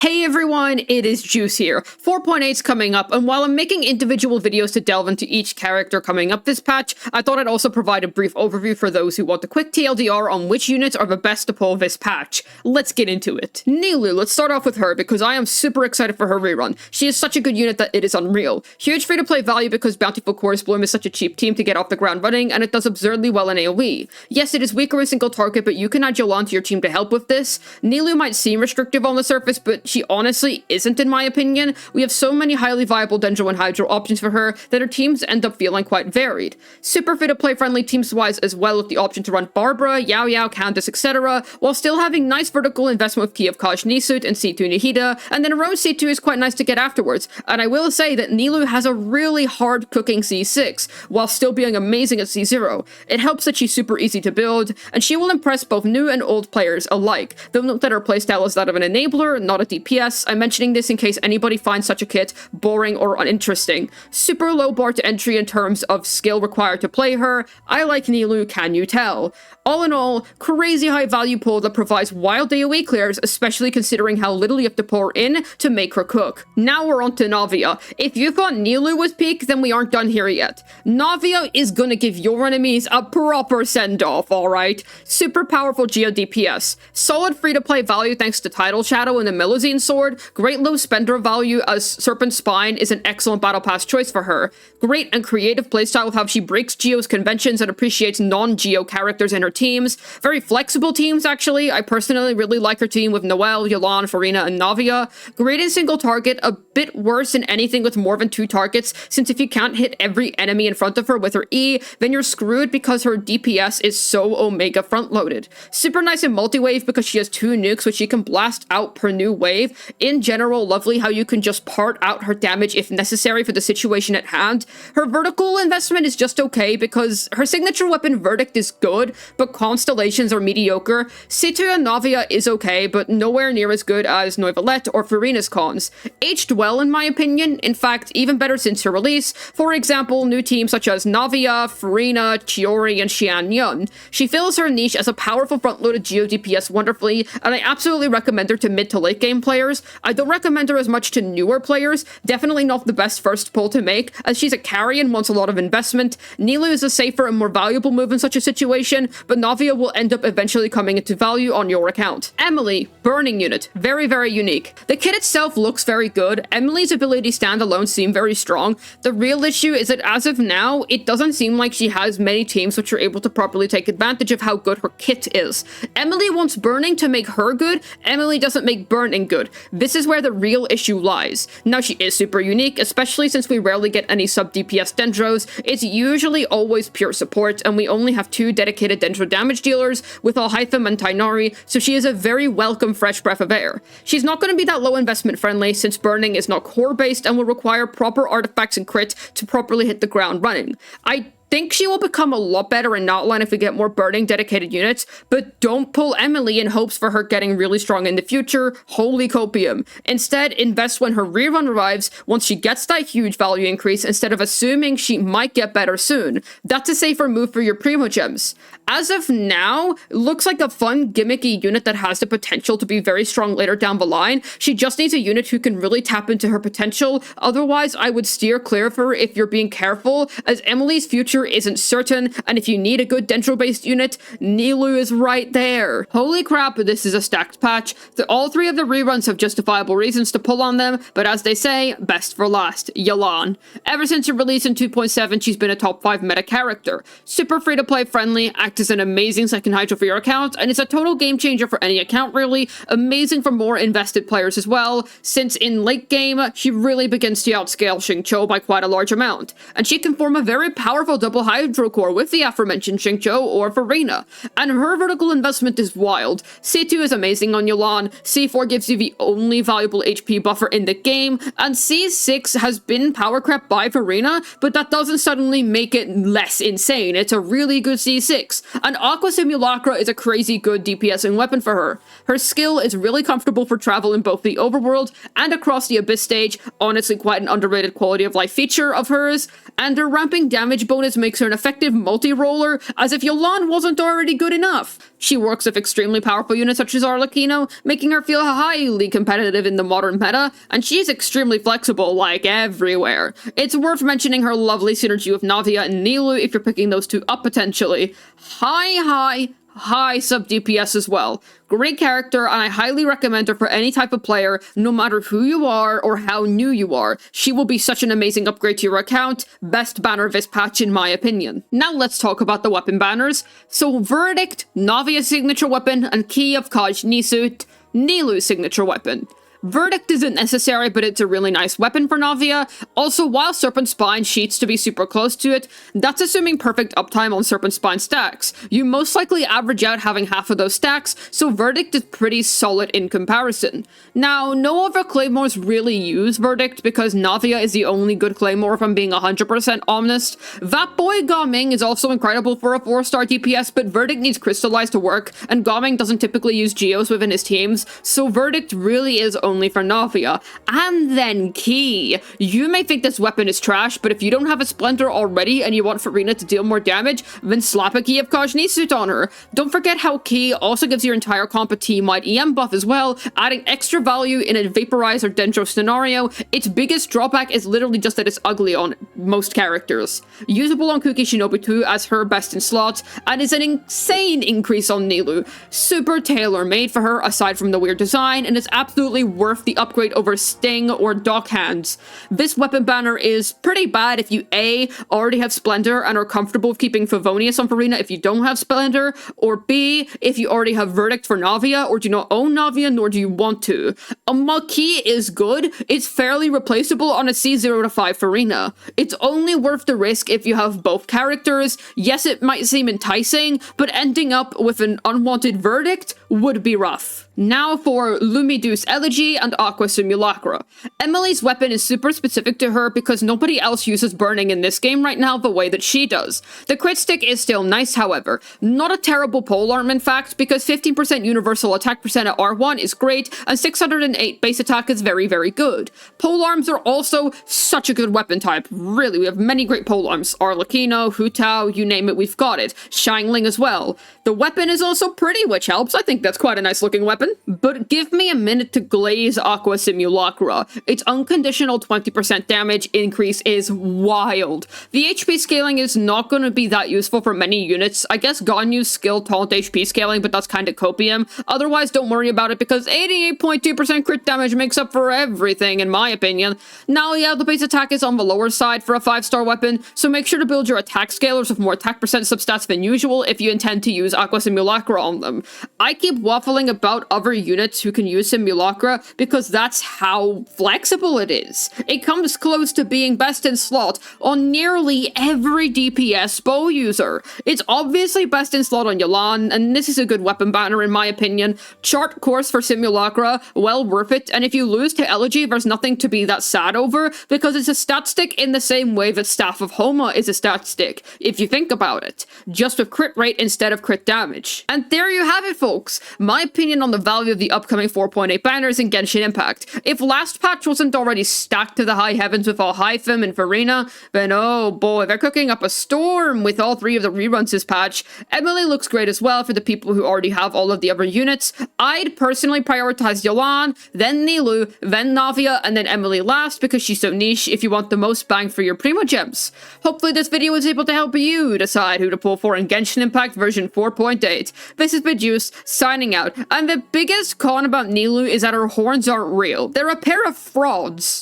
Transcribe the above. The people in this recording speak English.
Hey everyone, it is Juice here. 4.8's coming up, and while I'm making individual videos to delve into each character coming up this patch, I thought I'd also provide a brief overview for those who want a quick TLDR on which units are the best to pull this patch. Let's get into it. Nilou, let's start off with her because I am super excited for her rerun. She is such a good unit that it is unreal. Huge free-to-play value because Bountiful Chorus Bloom is such a cheap team to get off the ground running, and it does absurdly well in AoE. Yes, it is weaker with single target, but you can add Yelan to your team to help with this. Nilou might seem restrictive on the surface, but she honestly isn't in my opinion. We have so many highly viable Dendro and Hydro options for her that her teams end up feeling quite varied. Super free to play friendly teams wise as well, with the option to run Barbara, Yao Yao, Candace, etc., while still having nice vertical investment with Key of Khaj-Nisut and C2 Nihida, and then her own C2 is quite nice to get afterwards. And I will say that Nilou has a really hard cooking C6 while still being amazing at C0. It helps that she's super easy to build, and she will impress both new and old players alike. Though note that her playstyle is that of an enabler, not a DPS. I'm mentioning this in case anybody finds such a kit boring or uninteresting. Super low bar to entry in terms of skill required to play her. I like Nilou, can you tell? All in all, crazy high value pull that provides wild AoE clears, especially considering how little you have to pour in to make her cook. Now we're on to Navia. If you thought Nilou was peak, then we aren't done here yet. Navia is gonna give your enemies a proper send-off, alright? Super powerful Geo DPS. Solid free-to-play value thanks to Tidal Shadow and the Melusine Sword. Great low spender value as Serpent Spine is an excellent battle pass choice for her. Great and creative playstyle with how she breaks Geo's conventions and appreciates non-Geo characters in her teams. Very flexible teams, actually. I personally really like her team with Noelle, Yelan, Farina, and Navia. Great in single target, a bit worse in anything with more than 2 targets, since if you can't hit every enemy in front of her with her E, then you're screwed because her DPS is so Omega front-loaded. Super nice in multi-wave because she has 2 nukes which she can blast out per new wave. In general, lovely how you can just part out her damage if necessary for the situation at hand. Her vertical investment is just okay because her signature weapon Verdict is good, but Constellations are mediocre. C2 and Navia is okay, but nowhere near as good as Noivalette or Farina's cons. Aged well in my opinion, in fact even better since her release. For example, new teams such as Navia, Farina, Chiori, and Xian Yun. She fills her niche as a powerful front-loaded Geo DPS wonderfully, and I absolutely recommend her to mid to late game players. I don't recommend her as much to newer players, definitely not the best first pull to make, as she's a carry and wants a lot of investment. Nilou is a safer and more valuable move in such a situation, but Navia will end up eventually coming into value on your account. Emilie, Burning unit, very unique. The kit itself looks very good. Emilie's ability standalone seem very strong. The real issue is that as of now, it doesn't seem like she has many teams which are able to properly take advantage of how good her kit is. Emilie wants Burning to make her good, Emilie doesn't make Burning good. This is where the real issue lies. Now she is super unique, especially since we rarely get any sub-DPS Dendros. It's usually always pure support, and we only have 2 dedicated Dendro damage dealers with Alhaitham and Tainari, so she is a very welcome fresh breath of air. She's not going to be that low investment friendly since Burning is not core based and will require proper artifacts and crit to properly hit the ground running. I think she will become a lot better in Outline if we get more Burning dedicated units, but don't pull Emilie in hopes for her getting really strong in the future. Holy copium. Instead, invest when her rerun arrives once she gets that huge value increase instead of assuming she might get better soon. That's a safer move for your Primogems. As of now, looks like a fun gimmicky unit that has the potential to be very strong later down the line. She just needs a unit who can really tap into her potential. Otherwise, I would steer clear of her if you're being careful, as Emilie's future isn't certain, and if you need a good Dendro-based unit, Nilou is right there. Holy crap, this is a stacked patch. All 3 of the reruns have justifiable reasons to pull on them, but as they say, best for last, Yelan. Ever since her release in 2.7, she's been a top 5 meta character. Super free-to-play friendly, acts as an amazing second hydro for your account, and it's a total game changer for any account really, amazing for more invested players as well, since in late game, she really begins to outscale Xingqiu by quite a large amount, and she can form a very powerful double hydro core with the aforementioned Xingqiu or Farina, and her vertical investment is wild. C2 is amazing on Yelan, C4 gives you the only valuable HP buffer in the game, and C6 has been power crept by Farina, but that doesn't suddenly make it less insane. It's a really good C6, and Aqua Simulacra is a crazy good DPSing weapon for her. Her skill is really comfortable for travel in both the overworld and across the Abyss stage, honestly quite an underrated quality of life feature of hers, and her ramping damage bonus makes her an effective multi-roller, as if Yelan wasn't already good enough. She works with extremely powerful units such as Arlecchino, making her feel highly competitive in the modern meta, and she's extremely flexible, like everywhere. It's worth mentioning her lovely synergy with Navia and Nilou if you're picking those two up potentially. High sub DPS as well. Great character, and I highly recommend her for any type of player, no matter who you are or how new you are. She will be such an amazing upgrade to your account. Best banner of this patch in my opinion. Now let's talk about the weapon banners. So Verdict, Navia's signature weapon, and Key of Khaj-Nisut, Nilou's signature weapon. Verdict isn't necessary, but it's a really nice weapon for Navia. Also, while Serpent Spine cheats to be super close to it, that's assuming perfect uptime on Serpent Spine stacks. You most likely average out having half of those stacks, so Verdict is pretty solid in comparison. Now, no other claymores really use Verdict because Navia is the only good claymore if I'm being 100% honest. That boy Gaming is also incredible for a 4-star DPS, but Verdict needs Crystallized to work, and Gaming doesn't typically use Geos within his teams, so Verdict really is only for Navia. And then Key. You may think this weapon is trash, but if you don't have a Splendor already and you want Farina to deal more damage, then slap a Key of Khaj-Nisut on her. Don't forget how Key also gives your entire comp a team-wide EM buff as well, adding extra value in a Vaporize or Dendro scenario. Its biggest drawback is literally just that it's ugly on most characters. Usable on Kuki Shinobi too as her best in slots, and is an insane increase on Nilou. Super tailor-made for her aside from the weird design, and it's absolutely worth the upgrade over Sting or Dock Hands. This weapon banner is pretty bad if you A, already have Splendor and are comfortable with keeping Favonius on Farina if you don't have Splendor, or B, if you already have Verdict for Navia or do not own Navia nor do you want to. While Key is good, it's fairly replaceable on a C0 to 5 Farina. It's only worth the risk if you have both characters. Yes, it might seem enticing, but ending up with an unwanted Verdict would be rough. Now for Lumidouce Elegy and Aqua Simulacra. Emilie's weapon is super specific to her because nobody else uses burning in this game right now the way that she does. The crit stick is still nice, however. Not a terrible polearm in fact, because 15% universal attack percent at R1 is great, and 608 base attack is very, very good. Polearms are also such a good weapon type. Really, we have many great polearms. Arlecchino, Hu Tao, you name it, we've got it. Xiangling as well. The weapon is also pretty, which helps. I think that's quite a nice looking weapon. But give me a minute to glaze Aqua Simulacra. Its unconditional 20% damage increase is wild. The HP scaling is not going to be that useful for many units. I guess Ganyu's skill taunt HP scaling, but that's kind of copium. Otherwise, don't worry about it because 88.2% crit damage makes up for everything, in my opinion. Now, yeah, the base attack is on the lower side for a 5-star weapon, so make sure to build your attack scalers with more attack percent substats than usual if you intend to use Aqua Simulacra on them. I keep waffling about other units who can use Simulacra because that's how flexible it is. It comes close to being best in slot on nearly every DPS bow user. It's obviously best in slot on Yelan, and this is a good weapon banner in my opinion. Chart course for Simulacra, well worth it, and if you lose to Elegy, there's nothing to be that sad over because it's a stat stick in the same way that Staff of Homa is a stat stick, if you think about it. Just with crit rate instead of crit damage. And there you have it, folks. My opinion on the value of the upcoming 4.8 banners in Genshin Impact. If last patch wasn't already stacked to the high heavens with all Hyphem and Farina, then oh boy, they're cooking up a storm with all 3 of the reruns this patch. Emilie looks great as well for the people who already have all of the other units. I'd personally prioritize Yelan, then Nilou, then Navia, and then Emilie last because she's so niche if you want the most bang for your Primogems. Hopefully this video was able to help you decide who to pull for in Genshin Impact version 4.8. This has been Juice, signing out, and the biggest con about Nilou is that her horns aren't real. They're a pair of frauds.